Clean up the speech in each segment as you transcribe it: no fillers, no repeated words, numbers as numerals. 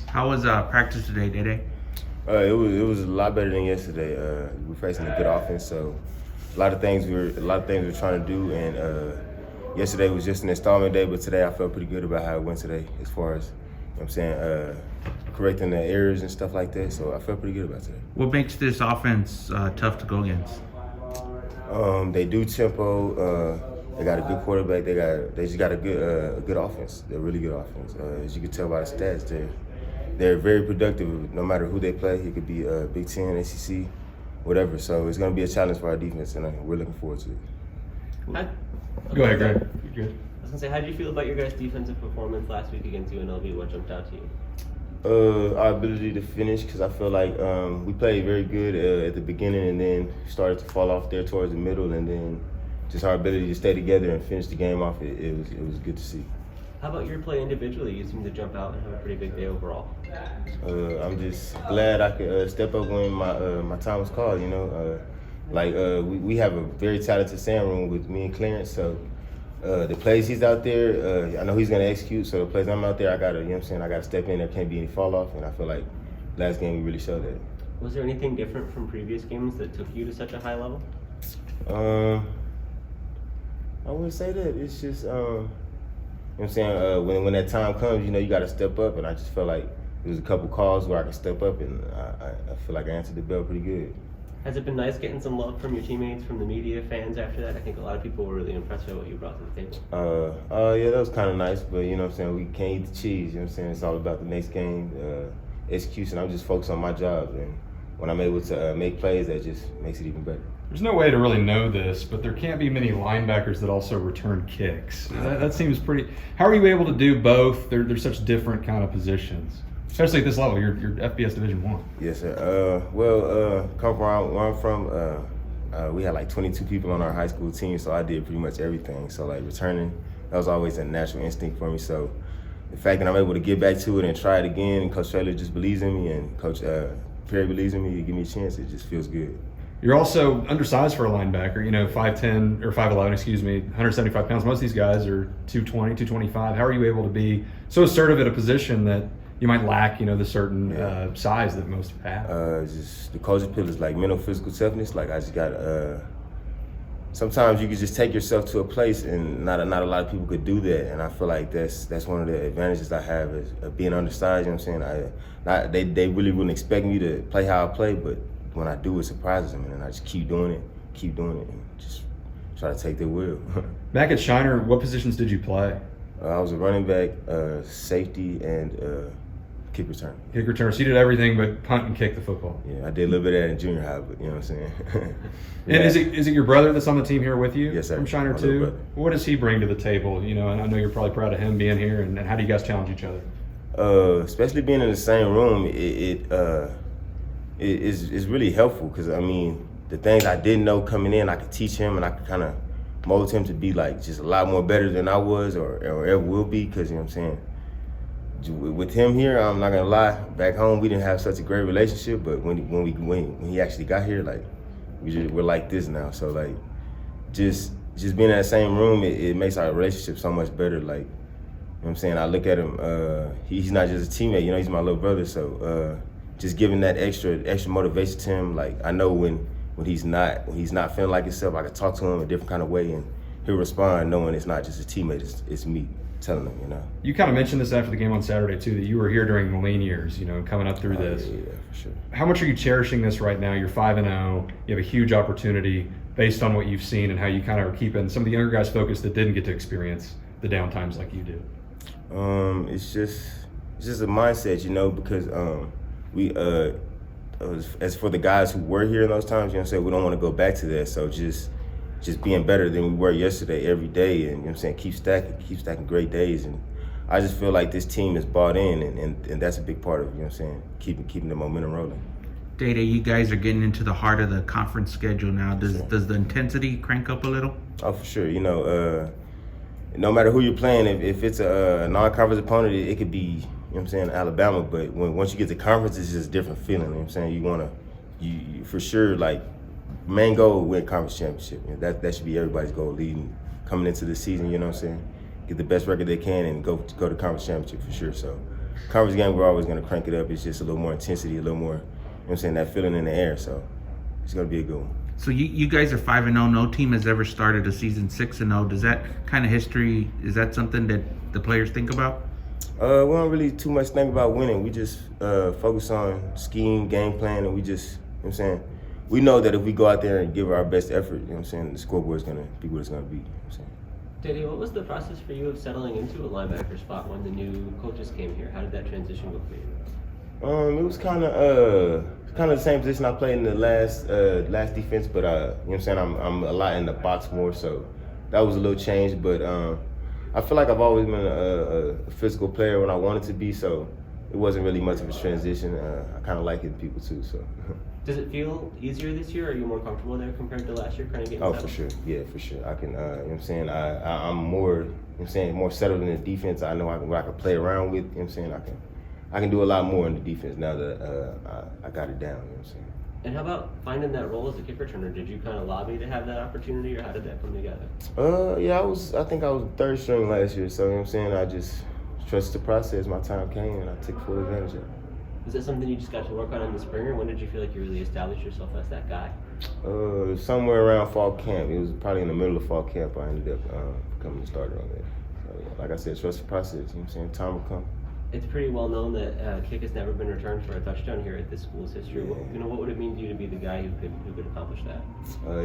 How was practice today, Day? It was a lot better than yesterday. We're facing a good offense, so a lot of things we're trying to do. And yesterday was just an installment day, but today I felt pretty good about how it went today, as far as correcting the errors and stuff like that. So I felt pretty good about today. What makes this offense tough to go against? They do tempo. They got a good quarterback. They just got a good offense. They're a really good offense. As you can tell by the stats, they're very productive no matter who they play. It could be Big Ten, SEC, whatever. So it's going to be a challenge for our defense, and we're looking forward to it. Go ahead, Greg. You're good. I was going to say, how did you feel about your guys' defensive performance last week against UNLV? What jumped out to you? Our ability to finish, because I feel like we played very good at the beginning and then started to fall off there towards the middle, and then just our ability to stay together and finish the game off, it was good to see. How about your play individually? You seem to jump out and have a pretty big day overall. I'm just glad I could step up when my time was called. We have a very talented sand room with me and Clarence. So the plays he's out there, I know he's gonna execute. So the plays I'm out there, I gotta step in. There can't be any fall off, and I feel like last game we really showed that. Was there anything different from previous games that took you to such a high level? I wouldn't say that. It's just when that time comes, you got to step up, and I just felt like there was a couple calls where I could step up, and I feel like I answered the bell pretty good. Has it been nice getting some love from your teammates, from the media, fans after that? I think a lot of people were really impressed with what you brought to the table. Yeah, that was kind of nice, but we can't eat the cheese. It's all about the next game, execution. I'm just focused on my job, and when I'm able to make plays, that just makes it even better. There's no way to really know this, but there can't be many linebackers that also return kicks. That seems pretty. How are you able to do both? They're such different kind of positions, especially at this level. You're FBS Division I. Yes, sir. Come from where I'm from, we had like 22 people on our high school team, so I did pretty much everything. So like returning, that was always a natural instinct for me. So the fact that I'm able to get back to it and try it again, and Coach Traylor just believes in me, and Coach Perry believes in me to give me a chance, it just feels good. You're also undersized for a linebacker, 5'10", or 5'11", 175 pounds. Most of these guys are 220, 225. How are you able to be so assertive at a position that you might lack, the certain size that most have? Just the culture pill is like mental, physical toughness. Like I just got, sometimes you can just take yourself to a place, and not a lot of people could do that. And I feel like that's one of the advantages I have is being undersized. They really wouldn't expect me to play how I play, but when I do, it surprises them, and I just keep doing it, and just try to take their will. Back at Shiner, what positions did you play? I was a running back, safety, and kick return. Kick return. So you did everything but punt and kick the football. Yeah, I did a little bit of that in junior high, but you know what I'm saying. Yeah. And is it your brother that's on the team here with you? Yes, sir. From Shiner too. What does he bring to the table? And I know you're probably proud of him being here. And how do you guys challenge each other? Especially being in the same room, it's really helpful, because the things I didn't know coming in, I could teach him, and I could kind of mold him to be like just a lot more better than I was or ever will be. Because with him here, I'm not gonna lie, back home we didn't have such a great relationship, but when he actually got here, like we're like this now. So like just being in that same room, it makes our relationship so much better. Like, I look at him, he's not just a teammate, he's my little brother. So just giving that extra motivation to him. Like I know when he's not feeling like himself, I can talk to him a different kind of way, and he'll respond knowing it's not just a teammate, it's me telling him. You kind of mentioned this after the game on Saturday too, that you were here during the lean years, coming up through this. Yeah, for sure. How much are you cherishing this right now? You're 5-0. You have a huge opportunity based on what you've seen and how you kind of are keeping some of the younger guys focused that didn't get to experience the down times like you did. It's just a mindset, because we as for the guys who were here in those times, we don't want to go back to that. So just being better than we were yesterday every day, and keep stacking great days. And I just feel like this team is bought in, and that's a big part of keeping the momentum rolling. Day, you guys are getting into the heart of the conference schedule now. Does the intensity crank up a little? Oh, for sure. No matter who you're playing, if it's a non-conference opponent, it could be, Alabama. But once you get to conference, it's just a different feeling. You want to, for sure, like, main goal, win conference championship. That should be everybody's goal coming into the season. Get the best record they can and go to conference championship for sure. So conference game, we're always going to crank it up. It's just a little more intensity, a little more, you know what I'm saying, that feeling in the air. So it's going to be a good one. So you guys are 5-0. No team has ever started a season 6-0. Does that kind of history, is that something that the players think about? We don't really too much think about winning. We just focus on scheme, game plan, and we just, you know what I'm saying, we know that if we go out there and give our best effort, you know what I'm saying, the scoreboard is going to be what it's going to be. You know what I'm saying? Daddy, what was the process for you of settling into a linebacker spot when the new coaches came here? How did that transition go for you? It was kind of the same position I played in the last defense, but you know what I'm saying, I'm a lot in the box more, so that was a little change. But I feel like I've always been a physical player when I wanted to be, so it wasn't really much of a transition. I kind of like hitting people too, so. Does it feel easier this year? Are you more comfortable there compared to last year, kind of getting settled? For sure. Yeah, for sure. I can, you know what I'm saying, I'm more, you know what I'm saying, more settled in the defense. I know what I can play around with, you know what I'm saying. I can do a lot more in the defense now that I got it down, you know what I'm saying. And how about finding that role as a kick returner? Did you kind of lobby to have that opportunity, or how did that come together? Yeah, I think I was third string last year, so you know what I'm saying, I just trusted the process. My time came and I took full advantage of it. Was that something you just got to work on in the spring, or when did you feel like you really established yourself as that guy? Somewhere around fall camp. It was probably in the middle of fall camp I ended up becoming the starter on there. So, yeah, like I said, trust the process, you know what I'm saying, time will come. It's pretty well known that kick has never been returned for a touchdown here at this school's history. Yeah. What would it mean to you to be the guy who could accomplish that?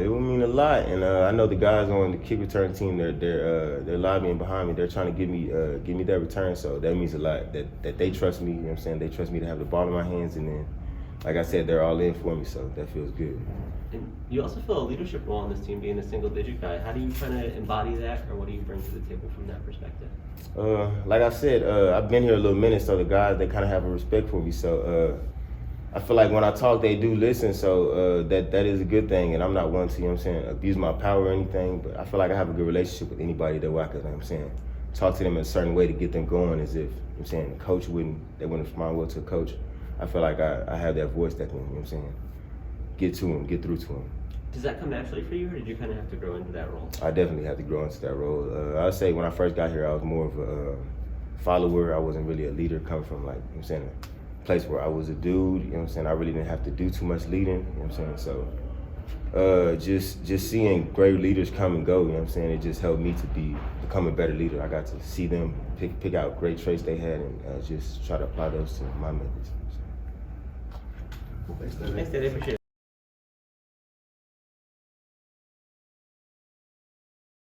It would mean a lot, and I know the guys on the kick return team, they're lobbying behind me. They're trying to give me that return, so that means a lot. That they trust me. You know what I'm saying? They trust me to have the ball in my hands, and then, like I said, they're all in for me, so that feels good. And you also fill a leadership role on this team, being a single-digit guy. How do you kind of embody that, or what do you bring to the table from that perspective? Like I said, I've been here a little minute, so the guys, they kind of have a respect for me. So I feel like when I talk, they do listen. So that is a good thing, and I'm not one to, you know what I'm saying, abuse my power or anything. But I feel like I have a good relationship with anybody that I could, you know what I'm saying, talk to them in a certain way to get them going, as if, you know what I'm saying, the coach wouldn't respond well to a coach. I feel like I have that voice that can, you know what I'm saying, get to him, get through to him. Does that come naturally for you, or did you kind of have to grow into that role? I definitely had to grow into that role. I'd say when I first got here, I was more of a follower. I wasn't really a leader, coming from, like, you know what I'm saying, a place where I was a dude, you know what I'm saying. I really didn't have to do too much leading, you know what I'm saying. So just seeing great leaders come and go, you know what I'm saying, it just helped me to become a better leader. I got to see them pick out great traits they had and just try to apply those to my methods. Thanks, Daddy. Appreciate it.